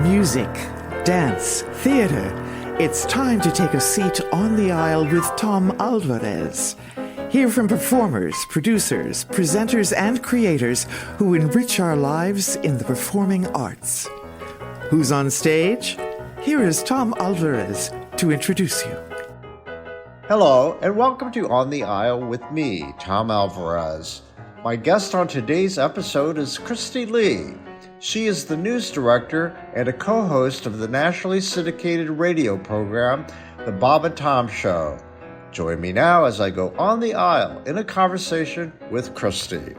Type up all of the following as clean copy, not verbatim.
Music, dance, theater. It's time to take a seat on the aisle with Tom Alvarez. Hear from performers, producers, presenters, and creators who enrich our lives in the performing arts. Who's on stage? Here is Tom Alvarez to introduce you. Hello, and welcome to On the Aisle with me, Tom Alvarez. My guest on today's episode is Kristi Lee. She is the news director and a co-host of the nationally syndicated radio program, The Bob and Tom Show. Join me now as I go on the aisle in a conversation with Kristi.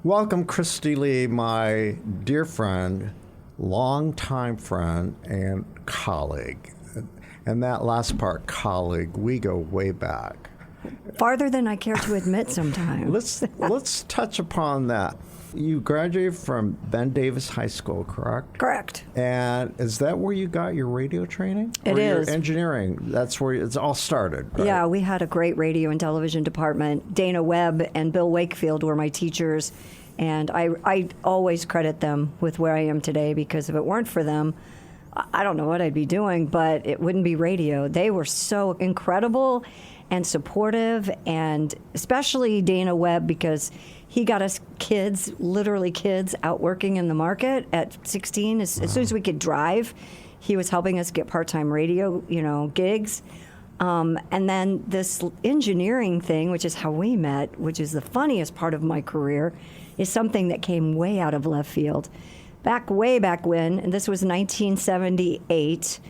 Welcome, Kristi Lee, my dear friend, longtime friend, and colleague. And that last part, colleague, we go way back. Farther than I care to admit sometimes. Let's touch upon that. You graduated from Ben Davis High School, correct? Correct. And is that where you got your radio training? It is. Your engineering, that's where it's all started, right? Yeah, we had a great radio and television department. Dana Webb and Bill Wakefield were my teachers, and I always credit them with where I am today, because if it weren't for them, I don't know what I'd be doing, but it wouldn't be radio. They were so incredible and supportive, and especially Dana Webb, because he got us kids, literally kids, out working in the market at 16. As soon as we could drive, he was helping us get part-time radio, gigs. And then this engineering thing, which is how we met, which is the funniest part of my career, is something that came way out of left field. Way back when, and this was 1978,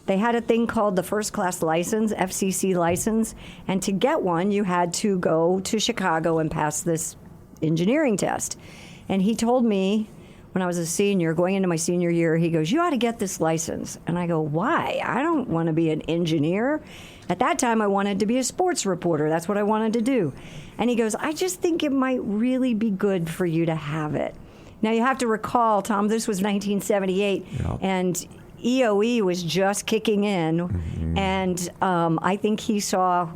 they had a thing called the first class license, FCC license, and to get one, you had to go to Chicago and pass this engineering test. And he told me when I was a senior, going into my senior year, he goes, "You ought to get this license." And I go, "Why? I don't want to be an engineer." At that time, I wanted to be a sports reporter. That's what I wanted to do. And he goes, "I just think it might really be good for you to have it." Now, you have to recall, Tom, this was 1978, and EOE was just kicking in, and I think he saw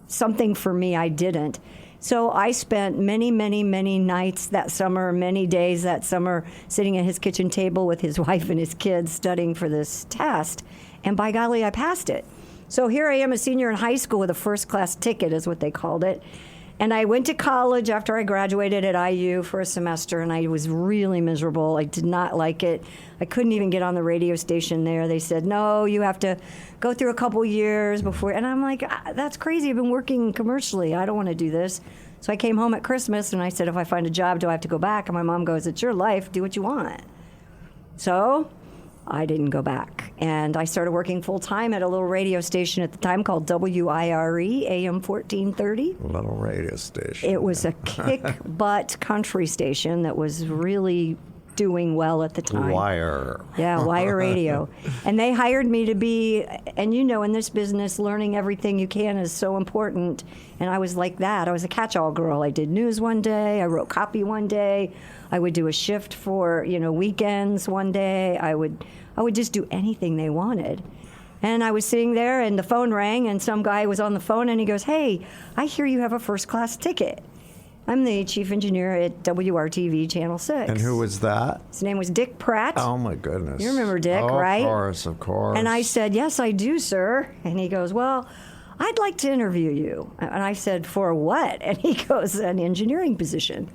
something for me I didn't. So I spent many, many, many nights that summer, many days that summer, sitting at his kitchen table with his wife and his kids studying for this test, and by golly, I passed it. So here I am, a senior in high school with a first-class ticket, is what they called it. And I went to college after I graduated at IU for a semester, and I was really miserable. I did not like it. I couldn't even get on the radio station there. They said, "No, you have to go through a couple years before." And I'm like, "That's crazy. I've been working commercially. I don't want to do this." So I came home at Christmas, and I said, "If I find a job, do I have to go back?" And my mom goes, "It's your life. Do what you want." So I didn't go back. And I started working full-time at a little radio station at the time called WIRE, AM 1430. Little radio station. It was a kick-butt country station that was really doing well at the time. Wire. Yeah, Wire Radio. And they hired me to be, and in this business, learning everything you can is so important. And I was like that. I was a catch-all girl. I did news one day. I wrote copy one day. I would do a shift for, weekends one day. I would just do anything they wanted. And I was sitting there, and the phone rang, and some guy was on the phone, and he goes, "Hey, I hear you have a first-class ticket." I'm the chief engineer at WRTV Channel 6. And who was that? His name was Dick Pratt. Oh, my goodness. You remember Dick, right? Of course. And I said, "Yes, I do, sir." And he goes, "Well, I'd like to interview you." And I said, "For what?" And he goes, "An engineering position."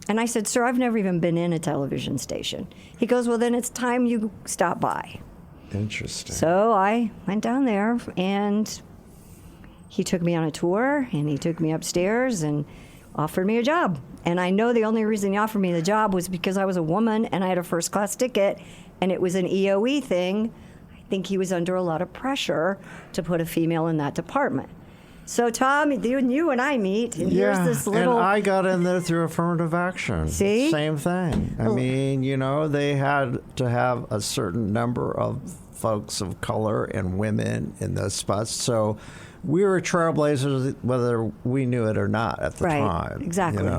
And I said, "Sir, I've never even been in a television station." He goes, "Well, then it's time you stop by." Interesting. So I went down there, and he took me on a tour, and he took me upstairs and offered me a job. And I know the only reason he offered me the job was because I was a woman and I had a first-class ticket, and it was an EOE thing. I think he was under a lot of pressure to put a female in that department. So, Tom, you and I meet, and here's this little... and I got in there through affirmative action. See? Same thing. I mean, they had to have a certain number of folks of color and women in those spots. So we were trailblazers whether we knew it or not at the time. Right, exactly.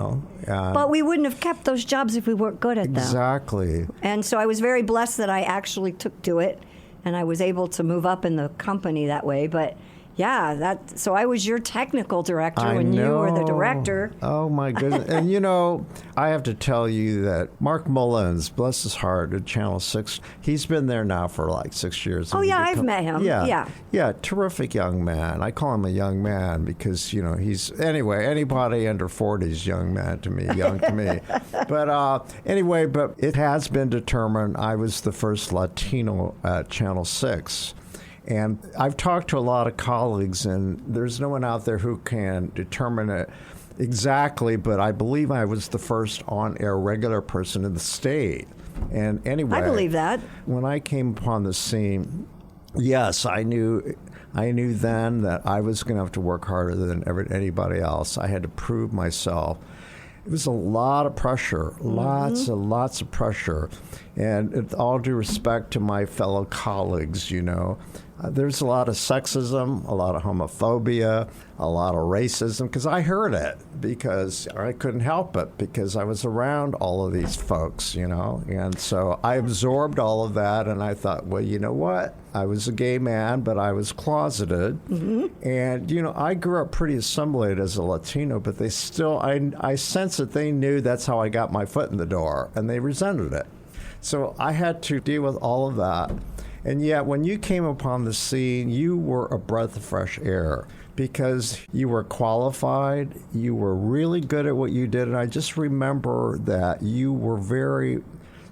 But we wouldn't have kept those jobs if we weren't good at them. Exactly. And so I was very blessed that I actually took to it, and I was able to move up in the company that way. But Yeah, so I was your technical director when you were the director. Oh, my goodness. And, you know, I have to tell you that Mark Mullins, bless his heart, at Channel 6, he's been there now for like 6 years. Oh, yeah, I've met him. Yeah, terrific young man. I call him a young man because, you know, anyway, anybody under 40 is young to me. But anyway, but it has been determined I was the first Latino at Channel 6. And I've talked to a lot of colleagues, and there's no one out there who can determine it exactly, but I believe I was the first on-air regular person in the state. And anyway, I believe that. When I came upon the scene, yes, I knew then that I was going to have to work harder than anybody else. I had to prove myself. It was a lot of pressure, lots of pressure. And with all due respect to my fellow colleagues, you know, there's a lot of sexism, a lot of homophobia, a lot of racism, because I heard it, because I couldn't help it, because I was around all of these folks, you know. And so I absorbed all of that, and I thought, well, you know what? I was a gay man, but I was closeted. And, you know, I grew up pretty assimilated as a Latino, but they still, I sense that they knew that's how I got my foot in the door, and they resented it. So I had to deal with all of that. And yet, when you came upon the scene, you were a breath of fresh air because you were qualified, you were really good at what you did, and I just remember that you were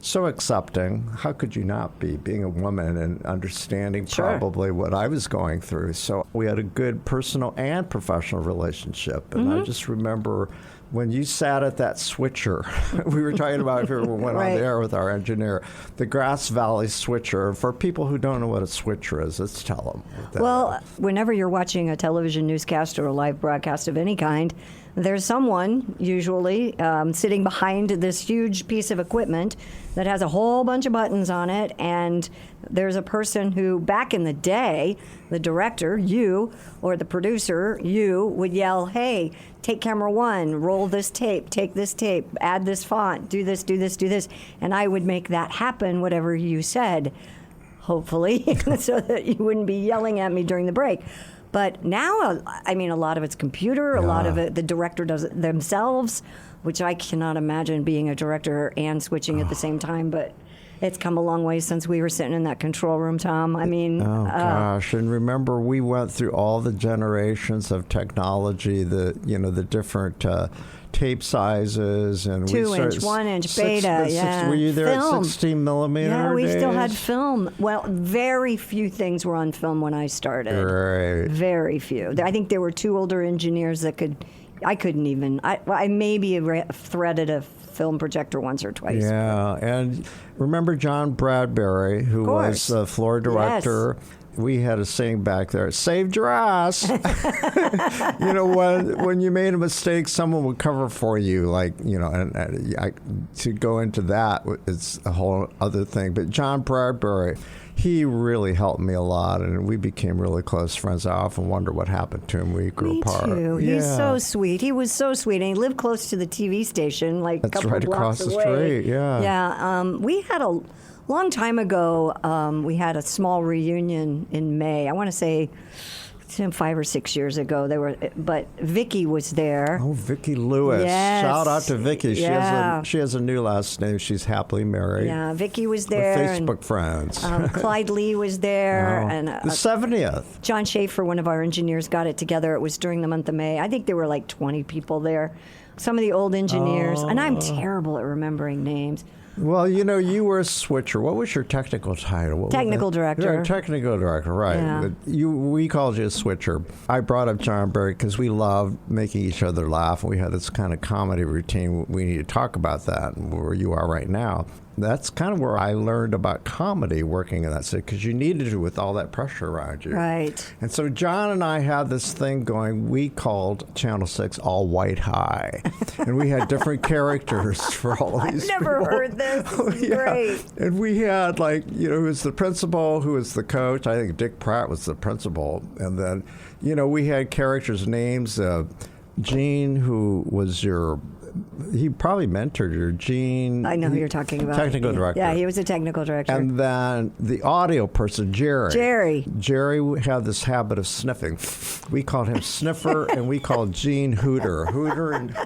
so accepting. How could you not be, being a woman and understanding probably what I was going through? So we had a good personal and professional relationship. And I just remember when you sat at that switcher, we were talking about if we went on the air with our engineer, the Grass Valley switcher. For people who don't know what a switcher is, let's tell them. Well, whenever you're watching a television newscast or a live broadcast of any kind, there's someone usually sitting behind this huge piece of equipment that has a whole bunch of buttons on it, and there's a person who, back in the day, the director, you, or the producer, you, would yell, hey, take camera one, roll this tape, take this tape, add this font, do this, do this, do this. And I would make that happen, whatever you said, hopefully, so that you wouldn't be yelling at me during the break. But now, I mean, a lot of it's computer, a lot of it, the director does it themselves, which I cannot imagine being a director and switching at the same time, but it's come a long way since we were sitting in that control room, Tom. I mean... Oh, gosh. And remember, we went through all the generations of technology, the different tape sizes. And 2-inch, 1-inch, beta, Were you there film. at 16 millimeter Yeah, we days? still had film. Well, very few things were on film when I started. Right. Very few. I think there were two older engineers that I couldn't even... I maybe threaded a film projector once or twice. Yeah, and remember John Bradbury, who was the floor director? Yes. We had a saying back there, saved your ass. You know, when you made a mistake, someone would cover for you, like, you know, and to go into that, it's a whole other thing. But John Bradbury, he really helped me a lot, and we became really close friends. I often wonder what happened to him. We grew apart. Me too. Yeah. He's so sweet. He was so sweet, and he lived close to the TV station, like a couple blocks away. That's right across the street, yeah. Yeah, we had a long time ago, we had a small reunion in May. I want to say 5 or 6 years ago. But Vicki was there. Oh, Vicki Lewis! Yes. Shout out to Vicki. Yeah. She has a new last name. She's happily married. Yeah, Vicki was there. We're Facebook friends. Clyde Lee was there, and the 70th. John Schaefer, one of our engineers, got it together. It was during the month of May. I think there were like 20 people there. Some of the old engineers, and I'm terrible at remembering names. Well, you know, you were a switcher. What was your technical title? Technical director. You're a technical director, right. Yeah. We called you a switcher. I brought up John Barry because we loved making each other laugh. We had this kind of comedy routine. We need to talk about that, where you are right now. That's kind of where I learned about comedy, working in that city, because you needed to with all that pressure around you. Right. And so John and I had this thing going. We called Channel 6 All White High. And we had different characters for all of these I've never people. heard this. This is great. And we had, like, you know, who was the principal, who was the coach. I think Dick Pratt was the principal. And then, you know, we had characters' names. Gene, who was your he probably mentored her, Gene. I know who you're talking about. Technical director. Yeah, he was a technical director. And then the audio person, Jerry. Jerry had this habit of sniffing. We called him Sniffer, and we called Gene Hooter. Hooter and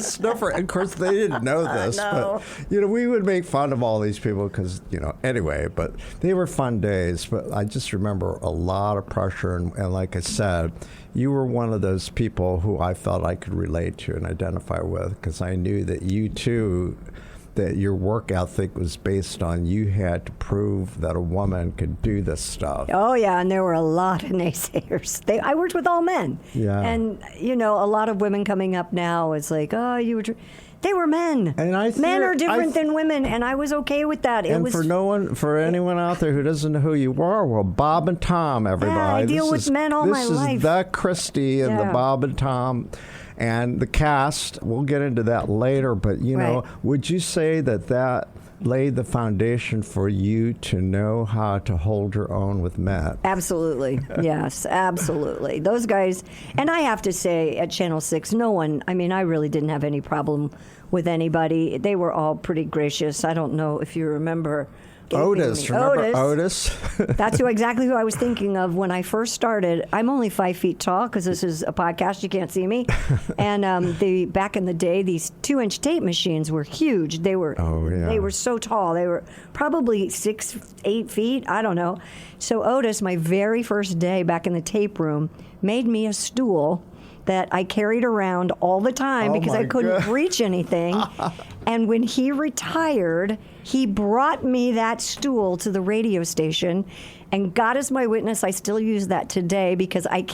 Sniffer. And of course, they didn't know this, No. but we would make fun of all these people because anyway. But they were fun days. But I just remember a lot of pressure, and like I said, you were one of those people who I felt I could relate to and identify with, because I knew that you too, that your work ethic was based on you had to prove that a woman could do this stuff. Oh, yeah, and there were a lot of naysayers. I worked with all men. Yeah. And, a lot of women coming up now is like, oh, you were... They were men. And men are different than women, and I was okay with that. For anyone out there who doesn't know who you are, well, Bob and Tom, everybody. Yeah, I deal with men all my life. This is the Kristi and the Bob and Tom. And the cast, we'll get into that later, but, would you say that laid the foundation for you to know how to hold your own with men? Absolutely. Yes, absolutely. Those guys, and I have to say, at Channel 6, no one, I really didn't have any problem with anybody. They were all pretty gracious. I don't know if you remember... Otis. Remember Otis? That's exactly who I was thinking of when I first started. I'm only 5 feet tall because this is a podcast. You can't see me. And back in the day, these 2-inch tape machines were huge. They were They were so tall. They were probably 6, 8 feet. I don't know. So Otis, my very first day back in the tape room, made me a stool that I carried around all the time because I couldn't reach anything. And when he retired, he brought me that stool to the radio station, and God is my witness, I still use that today because I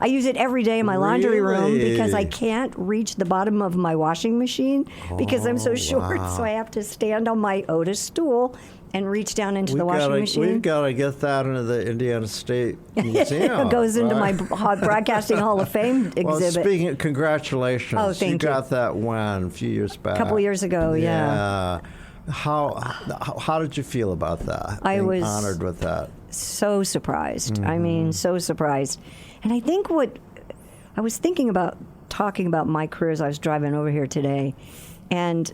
use it every day in my laundry room because I can't reach the bottom of my washing machine because I'm so short. Wow. So I have to stand on my Otis stool and reach down into the washing machine. We've got to get that into the Indiana State Museum. It goes into my Broadcasting Hall of Fame exhibit. Well, speaking of, congratulations. Oh, thank you. You got that when? A few years back? A couple years ago, yeah. How did you feel about that? I was honored with that. So surprised. Mm-hmm. So surprised. And I think what I was thinking about talking about my career as I was driving over here today, and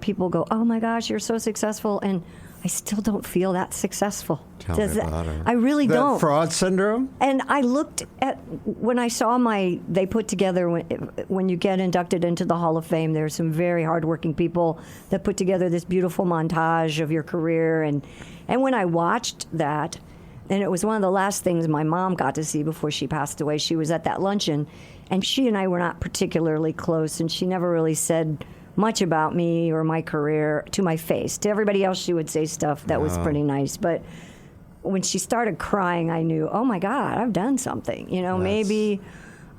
people go, "Oh my gosh, you're so successful," and I still don't feel that successful. Tell me about it. I really don't. That fraud syndrome? And I looked at, when I saw they put together, when you get inducted into the Hall of Fame, there's some very hardworking people that put together this beautiful montage of your career. And when I watched that, and it was one of the last things my mom got to see before she passed away, she was at that luncheon, and she and I were not particularly close, and she never really said much about me or my career to my face. To everybody else, she would say stuff that was pretty nice. But when she started crying, I knew, oh my God, I've done something. Maybe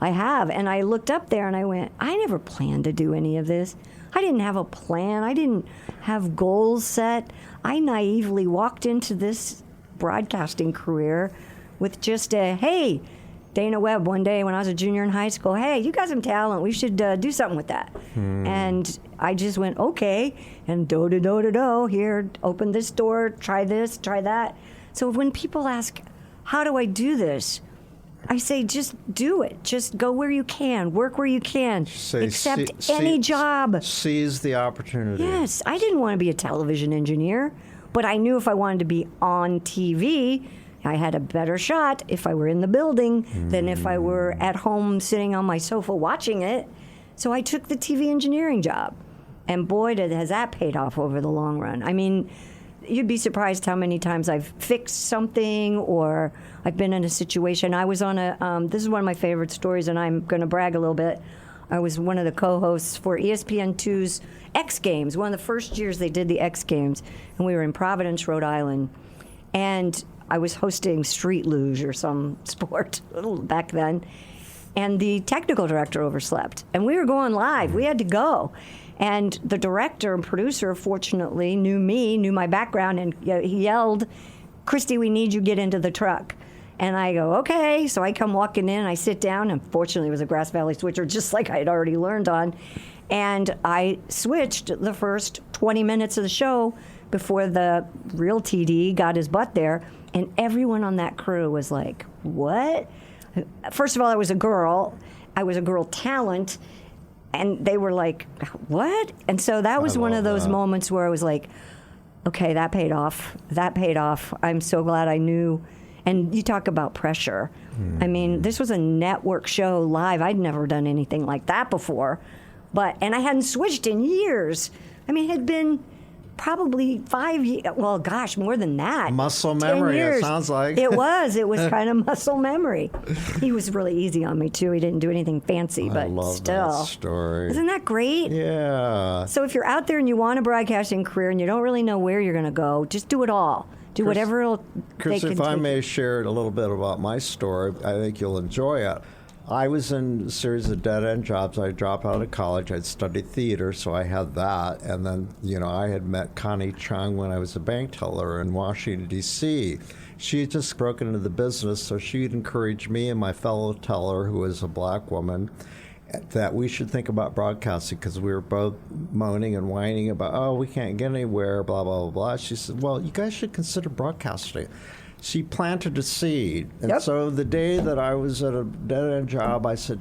I have. And I looked up there and I went, I never planned to do any of this. I didn't have a plan. I didn't have goals set. I naively walked into this broadcasting career with just hey, Dana Webb one day when I was a junior in high school, hey, you got some talent. We should do something with that. And I just went, okay, and do, here, open this door, try this, try that. So when people ask, how do I do this? I say, just do it. Just go where you can, work where you can, accept any job. Seize the opportunity. Yes, I didn't want to be a television engineer, but I knew if I wanted to be on TV, I had a better shot if I were in the building than if I were at home sitting on my sofa watching it. So I took the TV engineering job. And boy, has that paid off over the long run. You'd be surprised how many times I've fixed something or I've been in a situation. I was on this is one of my favorite stories, and I'm going to brag a little bit. I was one of the co-hosts for ESPN2's X Games, one of the first years they did the X Games. And we were in Providence, Rhode Island. And I was hosting street luge or some sport back then, and the technical director overslept, and we were going live. We had to go, and the director and producer, fortunately, knew my background, and he yelled, "Kristi, we need you to get into the truck." And I go, okay. So I come walking in, I sit down, and fortunately it was a Grass Valley switcher, just like I had already learned on, and I switched the first 20 minutes of the show before the real TD got his butt there. And everyone on that crew was like, what? First of all, I was a girl talent. And they were like, what? And so that was one of those moments where I was like, okay, that paid off. That paid off. I'm so glad I knew. And you talk about pressure. I mean, this was a network show live. I'd never done anything like that before. And I hadn't switched in years. I mean, it had been probably 5 years. Well, gosh, more than that. Muscle memory, it sounds like. It was kind of muscle memory. He was really easy on me, too. He didn't do anything fancy, but I love still. that story. Isn't that great? Yeah. So if you're out there and you want a broadcasting career and you don't really know where you're going to go, just do it all. Do whatever it'll take. Chris, if I may share a little bit about my story, I think you'll enjoy it. I was in a series of dead-end jobs. I dropped out of college. I'd studied theater, so I had that. And then, I had met Connie Chung when I was a bank teller in Washington, D.C. She had just broken into the business, so she'd encouraged me and my fellow teller, who was a black woman, that we should think about broadcasting because we were both moaning and whining about, oh, we can't get anywhere, blah, blah, blah, blah. She said, well, you guys should consider broadcasting. She planted a seed. And so the day that I was at a dead-end job, I said,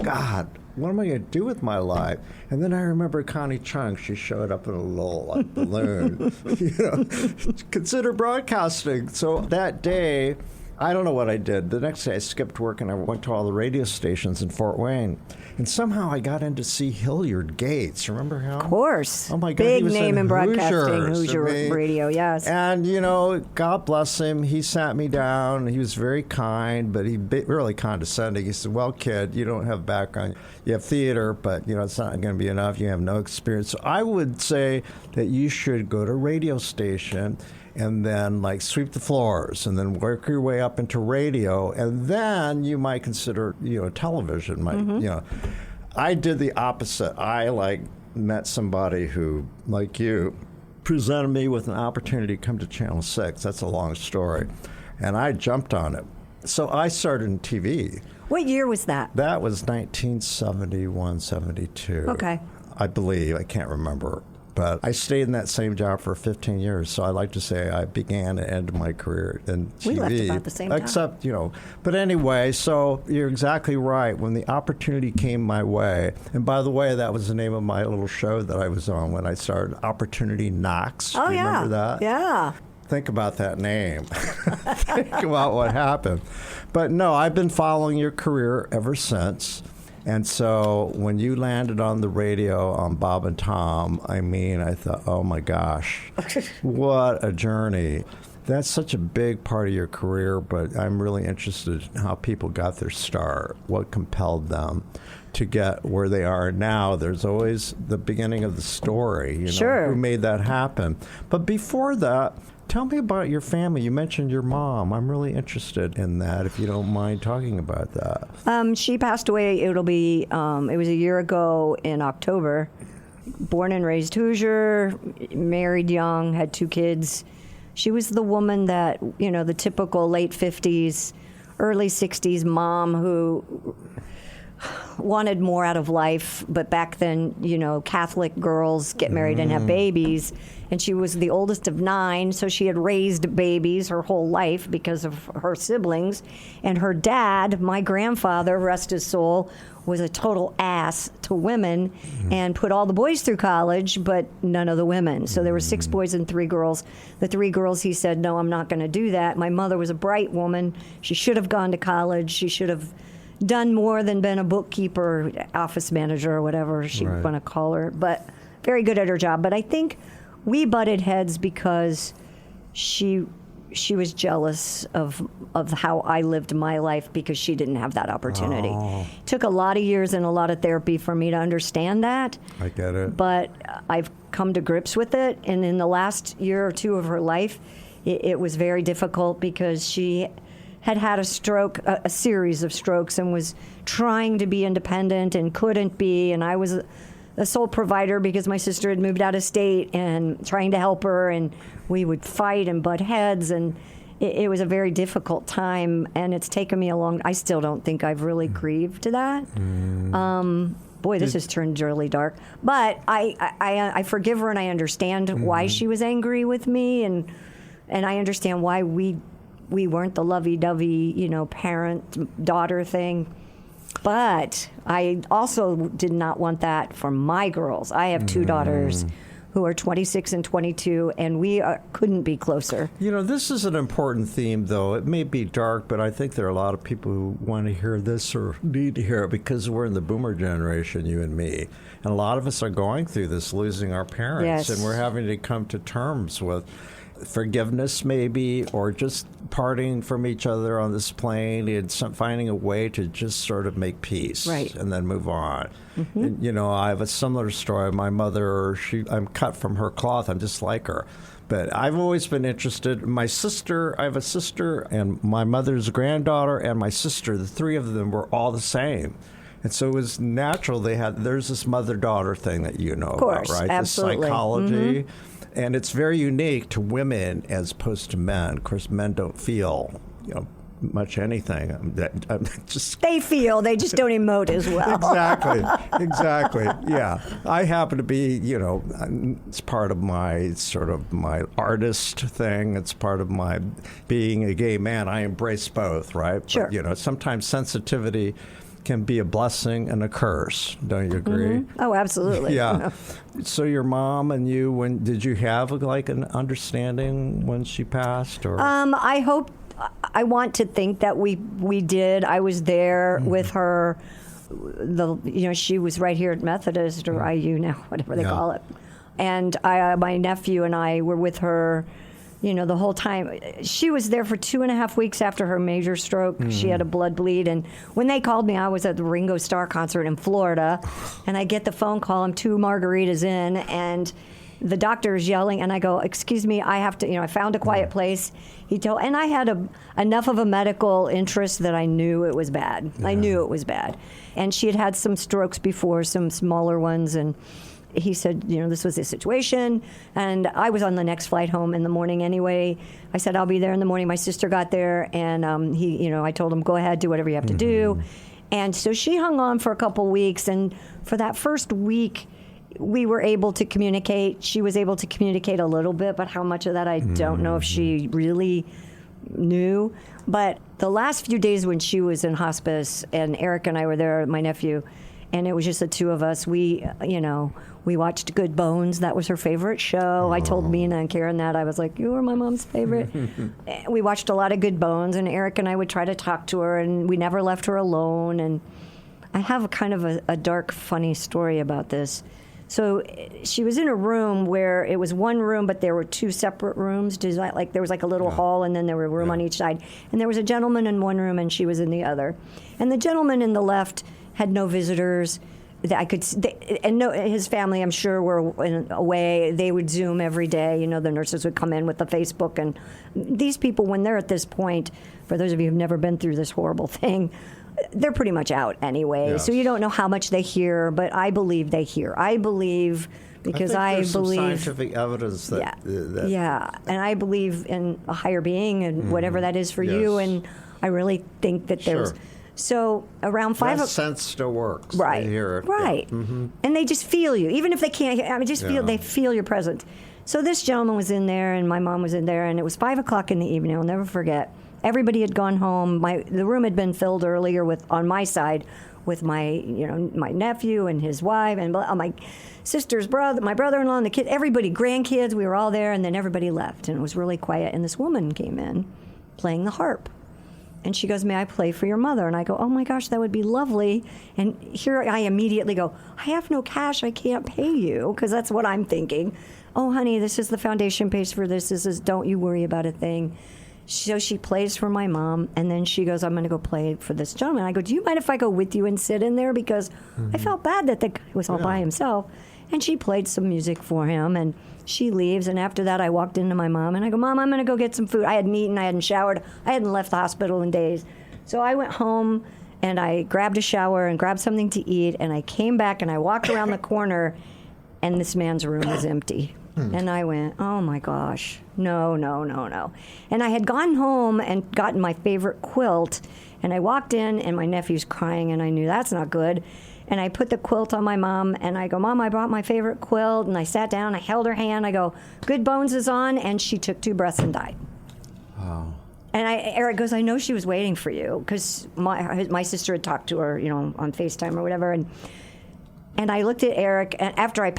God, what am I going to do with my life? And then I remember Connie Chung. She showed up in a little balloon. Consider broadcasting. So that day, I don't know what I did. The next day I skipped work and I went to all the radio stations in Fort Wayne. And somehow I got in to see Hilliard Gates. Remember him? Of course. Oh, my God. Big he was name in broadcasting, Hoosier I mean, radio, yes. And, God bless him. He sat me down. He was very kind, but really condescending. He said, well, kid, you don't have background. You have theater, but, it's not going to be enough. You have no experience. So I would say that you should go to a radio station and then sweep the floors and then work your way up into radio, and then you might consider television. I did the opposite. I met somebody who, like you, presented me with an opportunity to come to Channel 6. That's a long story, and I jumped on it. So I started in TV. What year was that? That was 1971, 72. Okay. I believe. I can't remember. But I stayed in that same job for 15 years, so I like to say I began and ended my career in TV. We left about the same time. Except, But anyway, so you're exactly right. When the opportunity came my way, and by the way, that was the name of my little show that I was on when I started, Opportunity Knocks. Oh, Do you remember that? Yeah. Think about that name. Think about what happened. But no, I've been following your career ever since. And so when you landed on the radio on Bob and Tom, I thought, oh my gosh, what a journey. That's such a big part of your career, but I'm really interested in how people got their start, what compelled them to get where they are now. There's always the beginning of the story, Sure. Who made that happen. But before that, tell me about your family. You mentioned your mom. I'm really interested in that, if you don't mind talking about that. She passed away. It was a year ago in October. Born and raised Hoosier, married young, had 2 kids. She was the woman that, the typical late 50s, early 60s mom who wanted more out of life, but back then, Catholic girls get married and have babies, and she was the oldest of 9, so she had raised babies her whole life because of her siblings, and her dad, my grandfather, rest his soul, was a total ass to women and put all the boys through college, but none of the women. So there were 6 boys and 3 girls. The 3 girls, he said, no, I'm not going to do that. My mother was a bright woman. She should have gone to college. She should have done more than been a bookkeeper, office manager, or whatever she want to call her, but very good at her job. But I think we butted heads because she was jealous of how I lived my life because she didn't have that opportunity. Oh. Took a lot of years and a lot of therapy for me to understand that. I get it. But I've come to grips with it, and in the last year or 2 of her life, it was very difficult because she had a stroke, a series of strokes, and was trying to be independent and couldn't be. And I was a sole provider because my sister had moved out of state and trying to help her. And we would fight and butt heads. And it was a very difficult time. And it's taken me I still don't think I've really grieved to that. Boy, this has turned really dark. But I forgive her, and I understand why she was angry with me. And I understand why we weren't the lovey-dovey, parent-daughter thing. But I also did not want that for my girls. I have two daughters who are 26 and 22, and we couldn't be closer. You know, this is an important theme, though. It may be dark, but I think there are a lot of people who want to hear this or need to hear it because we're in the boomer generation, you and me. And a lot of us are going through this, losing our parents, Yes. and we're having to come to terms with forgiveness maybe, or just parting from each other on this plane and finding a way to just sort of make peace Right. and then move on. And, you know, I have a similar story. My mother, I'm cut from her cloth. I'm just like her. But I've always been interested. My sister, I have a sister, and my mother's granddaughter and my sister, the three of them were all the same. And so it was natural. There's this mother-daughter thing that you know course, about, right? absolutely. The psychology. And it's very unique to women as opposed to men. Of course, men don't feel, you know, much anything. I'm just They feel, they just don't emote as well. Exactly. Yeah. I happen to be, you know, it's part of my sort of my artist thing. It's part of my being a gay man. I embrace both, right? Sure. But, you know, sometimes sensitivity can be a blessing and a curse. Don't you agree? Oh, absolutely. Yeah. So your mom and you, did you have like an understanding when she passed? Or I want to think that we did. I was there with her. She was right here at Methodist or IU now, whatever they call it. And my nephew and I were with her, you know, the whole time. She was there for 2.5 weeks after her major stroke. She had a blood bleed. And when they called me, I was at the Ringo Starr concert in Florida. And I get the phone call. I'm 2 margaritas in. And the doctor is yelling. And I go, excuse me, I have to, you know, I found a quiet place. And I had enough of a medical interest that I knew it was bad. Yeah. I knew it was bad. And she had had some strokes before, some smaller ones. And he said, you know, this was the situation. And I was on the next flight home in the morning anyway. I said, I'll be there in the morning. My sister got there, and I told him, go ahead, do whatever you have to do. And so she hung on for a couple weeks. And for that first week, we were able to communicate. She was able to communicate a little bit, but how much of that I don't know if she really knew. But the last few days when she was in hospice, and Eric and I were there, my nephew, and it was just the two of us, we watched Good Bones. That was her favorite show. I told Mina and Karen that. I was like, you were my mom's favorite. We watched a lot of Good Bones, and Eric and I would try to talk to her, and we never left her alone. And I have kind of a dark, funny story about this. So she was in a room where it was one room, but there were 2 separate rooms. Like there was like a little hall, and then there were a room on each side. And there was a gentleman in one room, and she was in the other. And the gentleman in the left had no visitors. His family, I'm sure, were away. They would Zoom every day. You know, the nurses would come in with the Facebook. And these people, when they're at this point, for those of you who've never been through this horrible thing, they're pretty much out anyway. Yes. So you don't know how much they hear, but I believe they hear. I believe because I there's believe some scientific evidence that and I believe in a higher being and whatever that is for you. And I really think that there's. So around 5 o'clock, sense still works. Right. They hear it. Right. Yeah. And they just feel you, even if they can't. I mean, they feel your presence. So this gentleman was in there, and my mom was in there, and it was 5 o'clock in the evening. I'll never forget. Everybody had gone home. The room had been filled earlier on my side with my nephew and his wife and my sister's brother, my brother-in-law, and the kid. Everybody, grandkids. We were all there, and then everybody left, and it was really quiet. And this woman came in, playing the harp. And she goes, may I play for your mother? And I go, oh my gosh, that would be lovely. And here I immediately go, I have no cash, I can't pay you, because that's what I'm thinking. Oh, honey, this is the foundation pays for this. This is, don't you worry about a thing. So she plays for my mom, and then she goes, I'm going to go play for this gentleman. I go, do you mind if I go with you and sit in there? Because I felt bad that the guy was all by himself. And she played some music for him, and she leaves. And after that, I walked into my mom, and I go, Mom, I'm going to go get some food. I hadn't eaten, I hadn't showered, I hadn't left the hospital in days. So I went home, and I grabbed a shower and grabbed something to eat, and I came back, and I walked around the corner, and this man's room was empty. And I went, oh my gosh, no. And I had gone home and gotten my favorite quilt, and I walked in, and my nephew's crying, and I knew that's not good. And I put the quilt on my mom, and I go, Mom, I brought my favorite quilt. And I sat down, I held her hand, I go, Good Bones is on, and she took 2 breaths and died. Wow. And Eric goes, I know she was waiting for you, because my sister had talked to her, on FaceTime or whatever. And I looked at Eric, and after I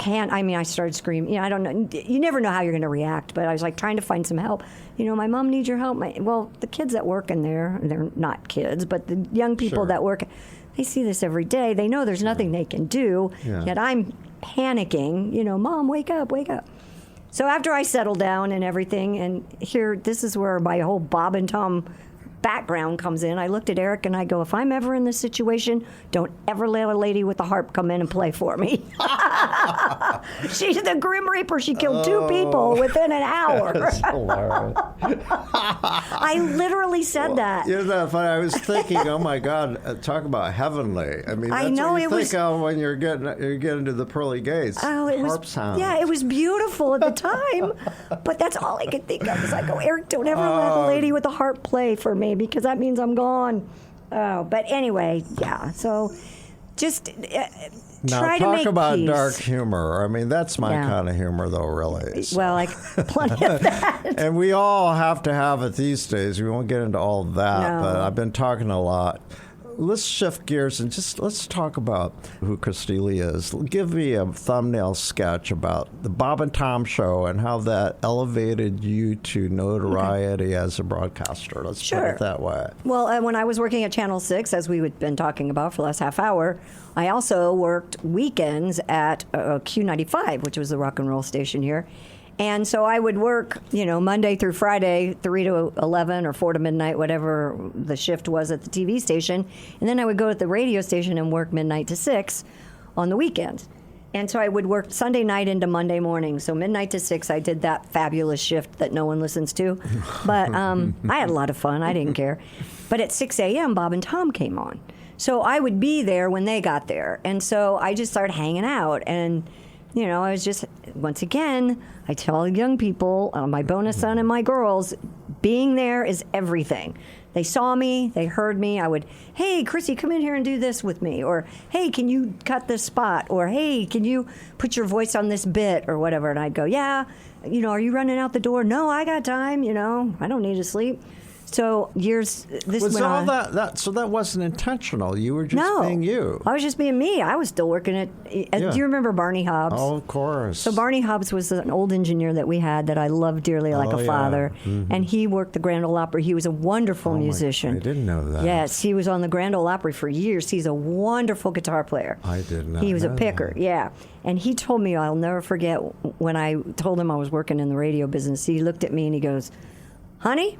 started screaming. I don't know. You never know how you're going to react, but I was like trying to find some help. My mom needs your help. The kids that work in there, they're not kids, but the young people that work, they see this every day. They know there's nothing they can do, yet I'm panicking. Mom, wake up, wake up. So after I settle down and everything, and this is where my whole Bob and Tom background comes in. I looked at Eric and I go, if I'm ever in this situation, don't ever let a lady with a harp come in and play for me. She's the Grim Reaper. She killed 2 people within an hour. That's hilarious. I literally said that. Isn't that funny? I was thinking, oh my God, talk about heavenly. I mean, that's what you think of when you're getting to the pearly gates. Oh, it harp was sound. Yeah, it was beautiful at the time, but that's all I could think of. Is I go, Eric, don't ever let a lady with a harp play for me, because that means I'm gone. Oh, but anyway, yeah. So just now try to make talk about peace. dark humor. I mean, that's my kind of humor, though, really. So. Well, like plenty of that. And we all have to have it these days. We won't get into all that, but I've been talking a lot. Let's shift gears and let's talk about who Kristi Lee is. Give me a thumbnail sketch about the Bob and Tom show and how that elevated you to notoriety as a broadcaster. Let's put it that way. Well, when I was working at Channel 6, as we've been talking about for the last half hour, I also worked weekends at Q95, which was the rock and roll station here. And so I would work, Monday through Friday, 3 to 11 or 4 to midnight, whatever the shift was at the TV station. And then I would go to the radio station and work midnight to 6 on the weekend. And so I would work Sunday night into Monday morning. So midnight to 6, I did that fabulous shift that no one listens to. But I had a lot of fun. I didn't care. But at 6 a.m., Bob and Tom came on. So I would be there when they got there. And so I just started hanging out. And I was just, once again, I tell young people, my bonus son and my girls, being there is everything. They saw me, they heard me. I would, hey, Kristi, come in here and do this with me. Or, hey, can you cut this spot? Or, hey, can you put your voice on this bit? Or whatever. And I'd go, yeah. Are you running out the door? No, I got time. I don't need to sleep. So this went on. So that wasn't intentional. You were just being you. I was just being me. I was still working at. Do you remember Barney Hobbs? Oh, of course. So Barney Hobbs was an old engineer that we had that I loved dearly, like a father. Mm-hmm. And he worked the Grand Ole Opry. He was a wonderful musician. I didn't know that. Yes, he was on the Grand Ole Opry for years. He's a wonderful guitar player. I did not. He was a know picker. that. Yeah. And he told me, I'll never forget when I told him I was working in the radio business. He looked at me and he goes, "Honey,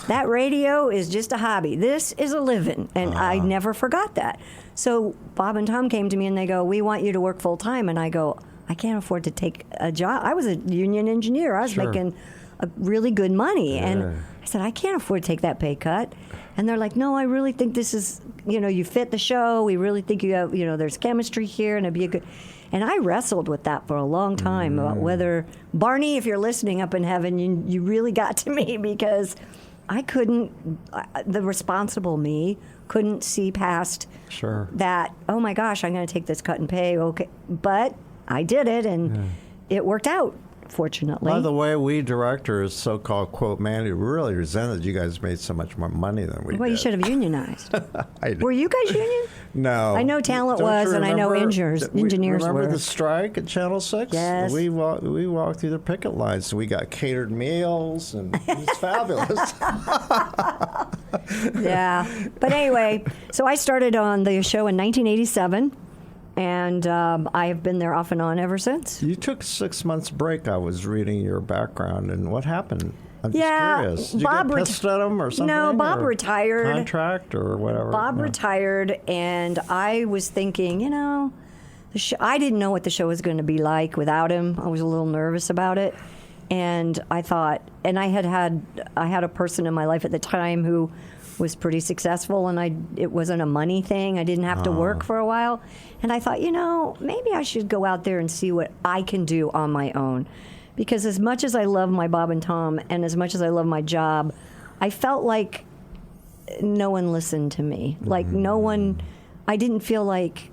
that radio is just a hobby. This is a living." And I never forgot that. So Bob and Tom came to me and they go, "We want you to work full time." And I go, "I can't afford to take a job." I was a union engineer. I was making really good money. And I said, "I can't afford to take that pay cut." And they're like, "No, I really think this is, you fit the show. We really think you have, there's chemistry here and it'd be a good." And I wrestled with that for a long time about whether, Barney, if you're listening up in heaven, you really got to me, because I couldn't, the responsible me couldn't see past that, oh my gosh, I'm going to take this cut and pay. Okay. But I did it, and it worked out, fortunately. By the way, we directors, so-called quote Mandy, really resented you guys made so much more money than we did. Well, you should have unionized. I did. Were you guys union? No. I know talent was, and I know engineers remember were. the strike at Channel 6? Yes. We walked through the picket lines. We got catered meals, and it was fabulous. Yeah. But anyway, so I started on the show in 1987. And I have been there off and on ever since. You took a 6 months break. I was reading your background, and what happened? I'm just curious. Did you get pissed at him or something? No, Bob retired. Contract or whatever. Bob retired, and I was thinking, I didn't know what the show was going to be like without him. I was a little nervous about it. And I thought, and I had a person in my life at the time who was pretty successful, and it wasn't a money thing. I didn't have to work for a while. And I thought, maybe I should go out there and see what I can do on my own. Because as much as I love my Bob and Tom, and as much as I love my job, I felt like no one listened to me. Like no one, I didn't feel like,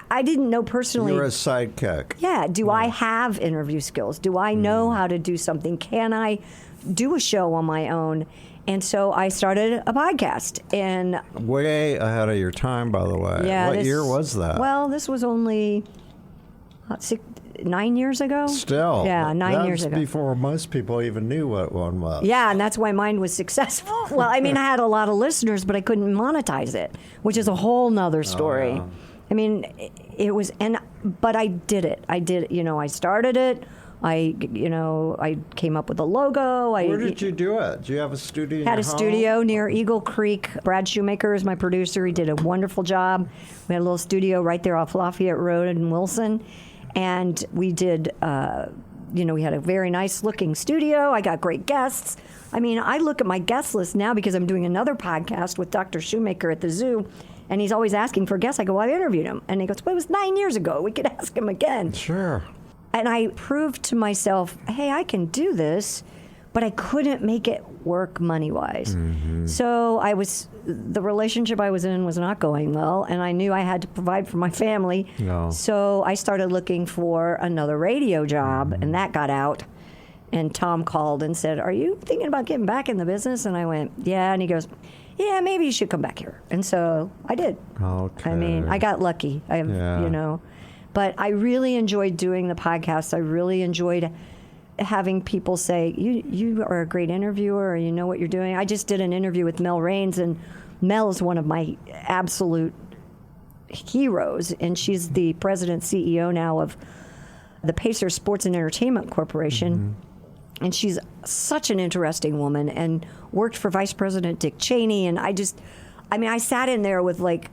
I didn't know personally. You're a sidekick. Yeah. Do I have interview skills? Do I know how to do something? Can I do a show on my own? And so I started a podcast. And way ahead of your time, by the way. yeah, What year was that? Well, this was only 9 years ago. Still. Yeah, 9 years ago. That's before most people even knew what one was. Yeah, and that's why mine was successful. Well, I mean, I had a lot of listeners, but I couldn't monetize it, which is a whole nother story. yeah. I mean, it was, but I did it. I started it. I came up with a logo. Where did you do it? Do you have a studio? Had a in your home? studio near Eagle Creek. Brad Shoemaker is my producer. He did a wonderful job. We had a little studio right there off Lafayette Road in Wilson. And we did, we had a very nice looking studio. I got great guests. I mean, I look at my guest list now because I'm doing another podcast with Dr. Shoemaker at the zoo. And he's always asking for guests. I go, well, I interviewed him. And he goes, well, it was 9 years ago. We could ask him again. Sure. And I proved to myself, hey, I can do this, but I couldn't make it work money-wise. Mm-hmm. So the relationship I was in was not going well, and I knew I had to provide for my family. No. So I started looking for another radio job, and that got out. And Tom called and said, are you thinking about getting back in the business? And I went, yeah. And he goes, yeah, maybe you should come back here. And so I did. Okay. I mean, I got lucky. But I really enjoyed doing the podcast. I really enjoyed having people say, you are a great interviewer, or you know what you're doing. I just did an interview with Mel Raines, and Mel is one of my absolute heroes, and she's the president CEO now of the Pacer Sports and Entertainment Corporation. Mm-hmm. And she's such an interesting woman and worked for Vice President Dick Cheney. And I sat in there with like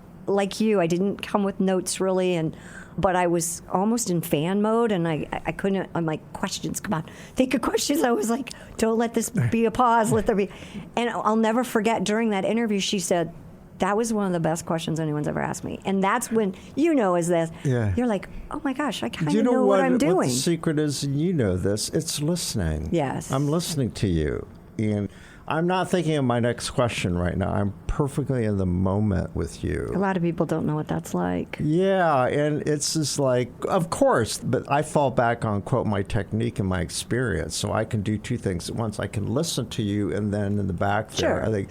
you. I didn't come with notes really, but I was almost in fan mode, and I couldn't. I'm like, questions, come on, think of questions. I was like, don't let this be a pause. Let there be. And I'll never forget during that interview, she said, that was one of the best questions anyone's ever asked me. And that's when, is this. Yeah. You're like, oh my gosh, I kind of know what I'm doing. What the secret is, and you know this, it's listening. Yes. I'm listening to you. And I'm not thinking of my next question right now. I'm perfectly in the moment with you. A lot of people don't know what that's like. Yeah, and it's just like, of course, but I fall back on, quote, my technique and my experience. So I can do two things at once. I can listen to you, and then in the back there, I think,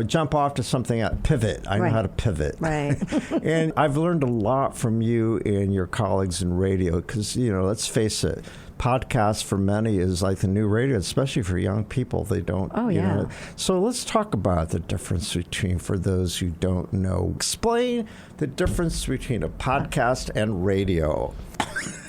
jump off to something, pivot. I know how to pivot. Right. And I've learned a lot from you and your colleagues in radio because, let's face it, podcast for many is like the new radio, especially for young people. They don't. Oh, yeah. So let's talk about the difference between, for those who don't know, explain the difference between a podcast and radio.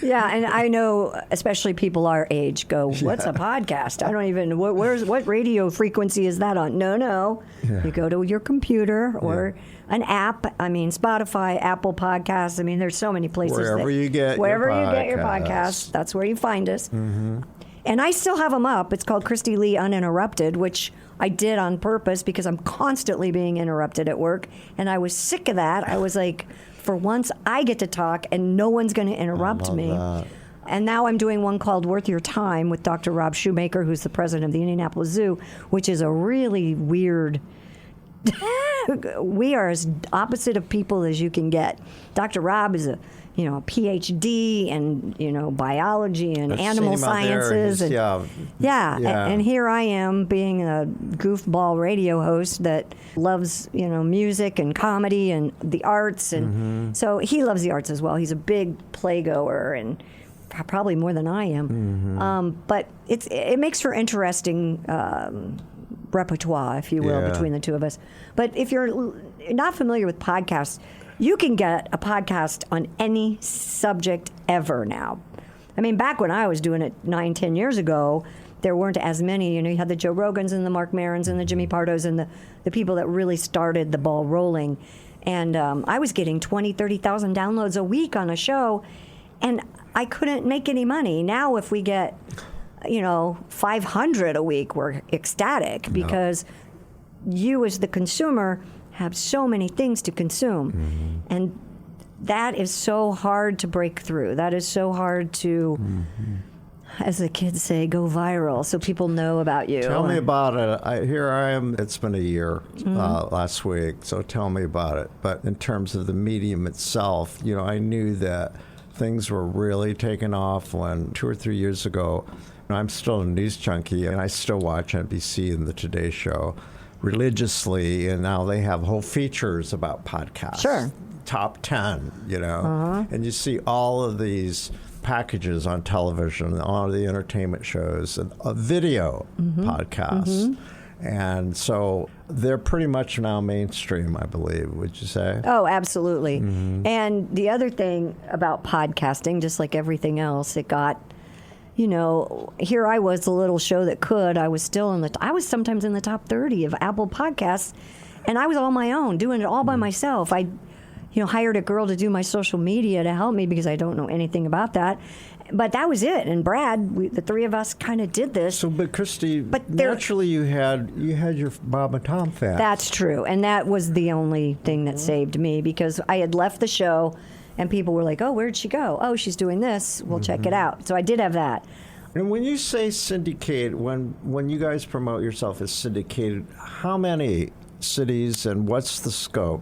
Yeah, and I know, especially people our age go, what's a podcast? I don't even, what radio frequency is that on? No. Yeah. You go to your computer or an app. I mean, Spotify, Apple Podcasts. I mean, there's so many places. Wherever you get your podcast, that's where you find us. Mm-hmm. And I still have them up. It's called Kristi Lee Uninterrupted, which I did on purpose because I'm constantly being interrupted at work. And I was sick of that. I was like, for once, I get to talk and no one's going to interrupt me. That. And now I'm doing one called Worth Your Time with Dr. Rob Shoemaker, who's the president of the Indianapolis Zoo, which is a really weird... We are as opposite of people as you can get. Dr. Rob is a PhD in biology and animal sciences. And here I am being a goofball radio host that loves music and comedy and the arts, and so he loves the arts as well. He's a big playgoer and probably more than I am. But it makes for interesting repertoire, if you will, between the two of us. But if you're not familiar with podcasts, you can get a podcast on any subject ever now. I mean, back when I was doing it 9-10 years ago, there weren't as many. You had the Joe Rogans and the Mark Marons and the Jimmy Pardos and the people that really started the ball rolling. And I was getting 20,000, 30,000 downloads a week on a show, and I couldn't make any money. Now if we get 500 a week, we're ecstatic because you as the consumer have so many things to consume. And that is so hard to break through. That is so hard to, as the kids say, go viral so people know about you. Tell me about it. Here I am. It's been a year last week, so tell me about it. But in terms of the medium itself, I knew that things were really taking off when 2 or 3 years ago, I'm still a news junkie, and I still watch NBC and the Today Show religiously, and now they have whole features about podcasts. Sure. Top 10, and you see all of these packages on television, all of the entertainment shows, and a video podcasts. And so they're pretty much now mainstream, I believe, would you say? Oh, absolutely. And the other thing about podcasting, just like everything else, it got, here I was, the little show that could. I was sometimes in the top 30 of Apple Podcasts, and I was all my own, doing it all by myself. I hired a girl to do my social media to help me because I don't know anything about that. But that was it. And Brad, the three of us kind of did this. So, but Kristi, naturally you had your Bob and Tom fans. That's true. And that was the only thing that saved me, because I had left the show and people were like, oh, where'd she go? Oh, she's doing this. We'll check it out. So I did have that. And when you say syndicated, when you guys promote yourself as syndicated, how many cities and what's the scope?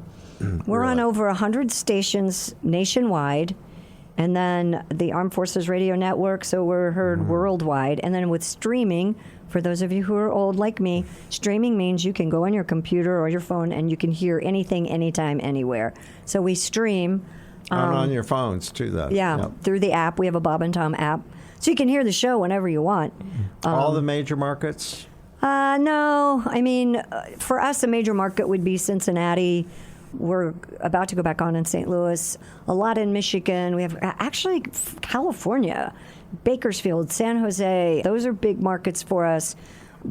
We're on over 100 stations nationwide. And then the Armed Forces Radio Network, so we're heard worldwide. And then with streaming, for those of you who are old like me, streaming means you can go on your computer or your phone and you can hear anything, anytime, anywhere. So we stream. On your phones, too, though. Yeah, through the app. We have a Bob and Tom app. So you can hear the show whenever you want. All the major markets? No. I mean, for us, a major market would be Cincinnati. We're about to go back on in St. Louis, a lot in Michigan. We have actually California, Bakersfield, San Jose. Those are big markets for us.